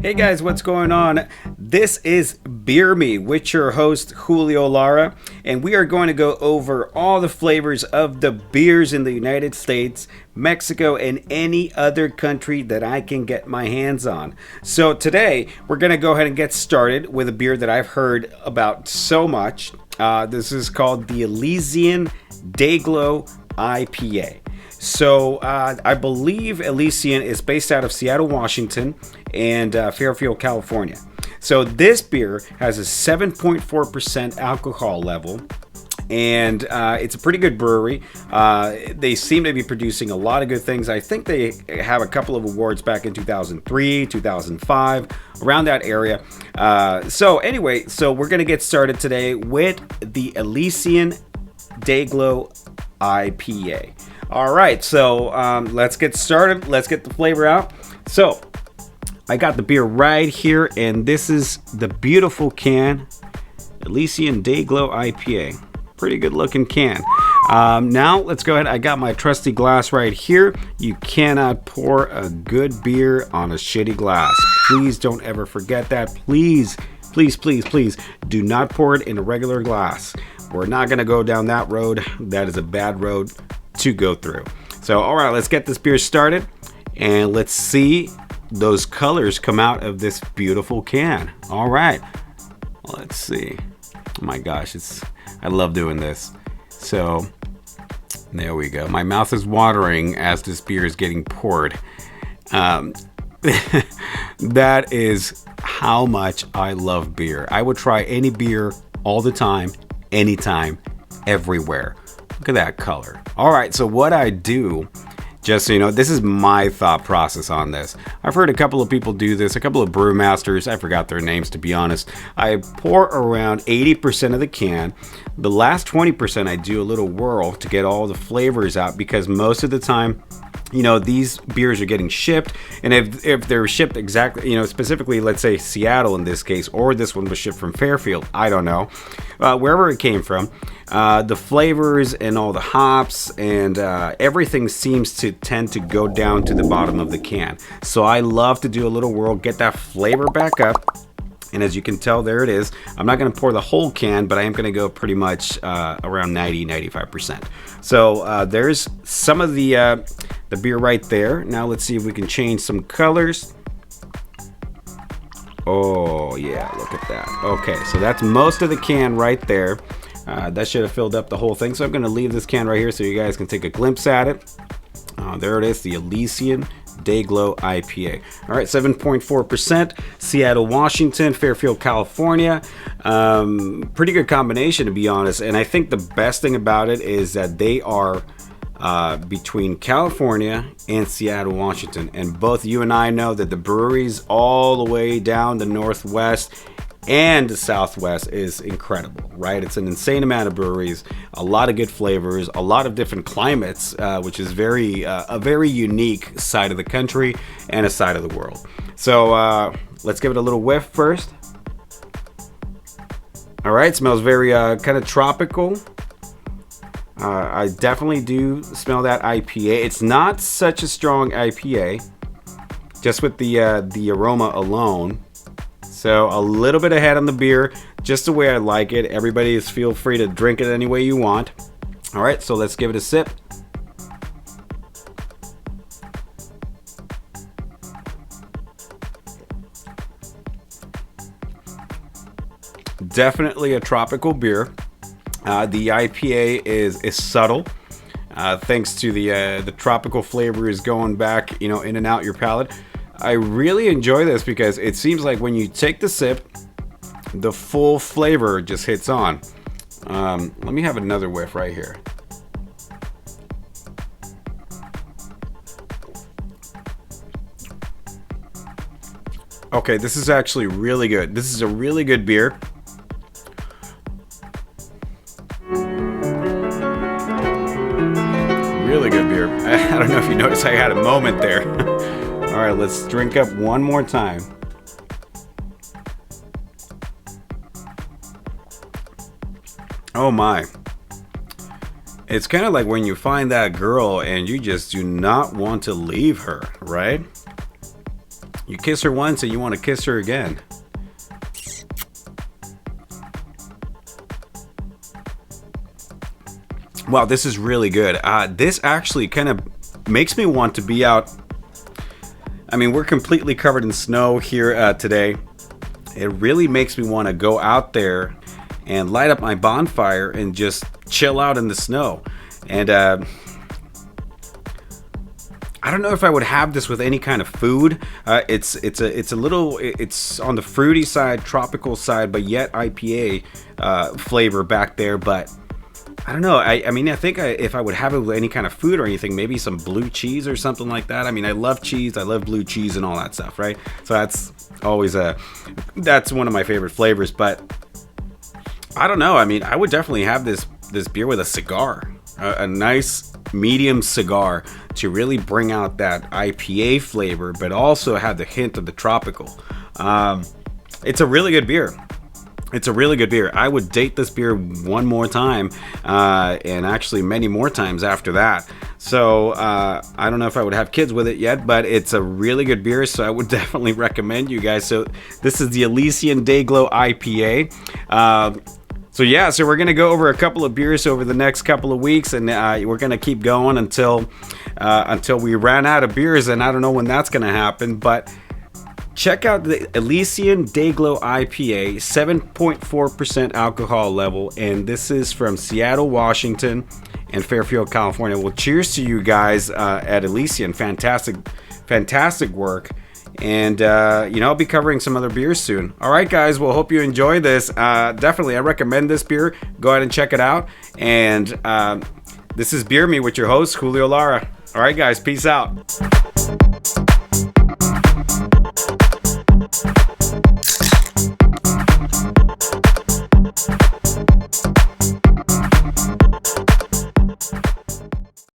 Hey guys, what's going on? This is Beer Me with your host Julio, Lara, and we are going to go over all the flavors of the beers in the United States, Mexico, and any other country that I can get my hands on. So today we're going to go ahead and get started with a beer that I've heard about so much. This is called the Elysian Dayglow IPA. So I believe Elysian is based out of Seattle, Washington, and Fairfield, California. So this beer has a 7.4% alcohol level, and it's a pretty good brewery. They seem to be producing a lot of good things. I think they have a couple of awards back in 2003, 2005, around that area. So we're going to get started today with the Elysian Dayglow IPA. All right, so let's get started. Let's get the flavor out. So I got the beer right here, and this is the beautiful can, Elysian Dayglow IPA. Pretty good looking can. Now let's go ahead. I got my trusty glass right here. You cannot pour a good beer on a shitty glass. Please don't ever forget that. Please do not pour it in a regular glass. We're not going to go down that road. That is a bad road to go through. So all right, let's get this beer started, and let's see those colors come out of this beautiful can. All right, let's see. Oh my gosh, I love doing this. So there we go. My mouth is watering as this beer is getting poured. That is how much I love beer. I would try any beer all the time, anytime, everywhere. Look at that color. All right, so what I do, just so you know, this is my thought process on this. I've heard a couple of people do this, a couple of brewmasters. I forgot their names, to be honest. I pour around 80% of the can. The last 20% I do a little whirl to get all the flavors out, because most of the time, you know, these beers are getting shipped, and if they're shipped exactly, you know, specifically, let's say Seattle in this case, or this one was shipped from Fairfield, I don't know, wherever it came from, the flavors and all the hops and everything seems to tend to go down to the bottom of the can. So I love to do a little whirl, get that flavor back up. And as you can tell, there it is. I'm not going to pour the whole can, but I am going to go pretty much around 95%. So there's some of the beer right there. Now let's see if we can change some colors. Oh yeah, look at that. Okay, so that's most of the can right there. That should have filled up the whole thing. So I'm going to leave this can right here so you guys can take a glimpse at it. There it is, the Elysian Dayglow IPA. All right, 7.4%, Seattle, Washington, Fairfield, California. Pretty good combination, to be honest. And I think the best thing about it is that they are between California and Seattle, Washington. And both you and I know that the breweries all the way down the Northwest and the Southwest is incredible, right? It's an insane amount of breweries, a lot of good flavors, a lot of different climates, which is a very unique side of the country and a side of the world. So let's give it a little whiff first. All right, smells very kind of tropical. I definitely do smell that IPA. It's not such a strong IPA, just with the aroma alone. So a little bit ahead on the beer, just the way I like it. Everybody is feel free to drink it any way you want. All right, so let's give it a sip. Definitely a tropical beer. The IPA is subtle, thanks to the tropical flavors going back, you know, in and out your palate. I really enjoy this because it seems like when you take the sip, the full flavor just hits on. Let me have another whiff right here. Okay, this is actually really good. This is a really good beer. Really good beer. I don't know if you noticed I had a moment there. All right, let's drink up one more time. Oh my. It's kind of like when you find that girl and you just do not want to leave her, right? You kiss her once and you want to kiss her again. Wow, this is really good. This actually kind of makes me want to be out. I mean, we're completely covered in snow here today. It really makes me want to go out there and light up my bonfire and just chill out in the snow. And I don't know if I would have this with any kind of food. It's on the fruity side, tropical side, but yet IPA flavor back there. But I don't know. I mean, I think if I would have it with any kind of food or anything, maybe some blue cheese or something like that. I mean, I love cheese. I love blue cheese and all that stuff, right? So that's always that's one of my favorite flavors. But I don't know. I mean, I would definitely have this beer with a cigar, a nice medium cigar to really bring out that IPA flavor, but also have the hint of the tropical. It's a really good beer. It's a really good beer. I would date this beer one more time, and actually many more times after that. So I don't know if I would have kids with it yet, but it's a really good beer, so I would definitely recommend you guys. So this is the Elysian Dayglow IPA. So we're going to go over a couple of beers over the next couple of weeks, and we're going to keep going until we ran out of beers, and I don't know when that's going to happen, but check out the Elysian Dayglow IPA, 7.4% alcohol level, and this is from Seattle, Washington, and Fairfield, California. Well, cheers to you guys at Elysian. Fantastic work. And, I'll be covering some other beers soon. All right, guys. Well, hope you enjoy this. Definitely, I recommend this beer. Go ahead and check it out. And this is Beer Me with your host, Julio Lara. All right, guys. Peace out.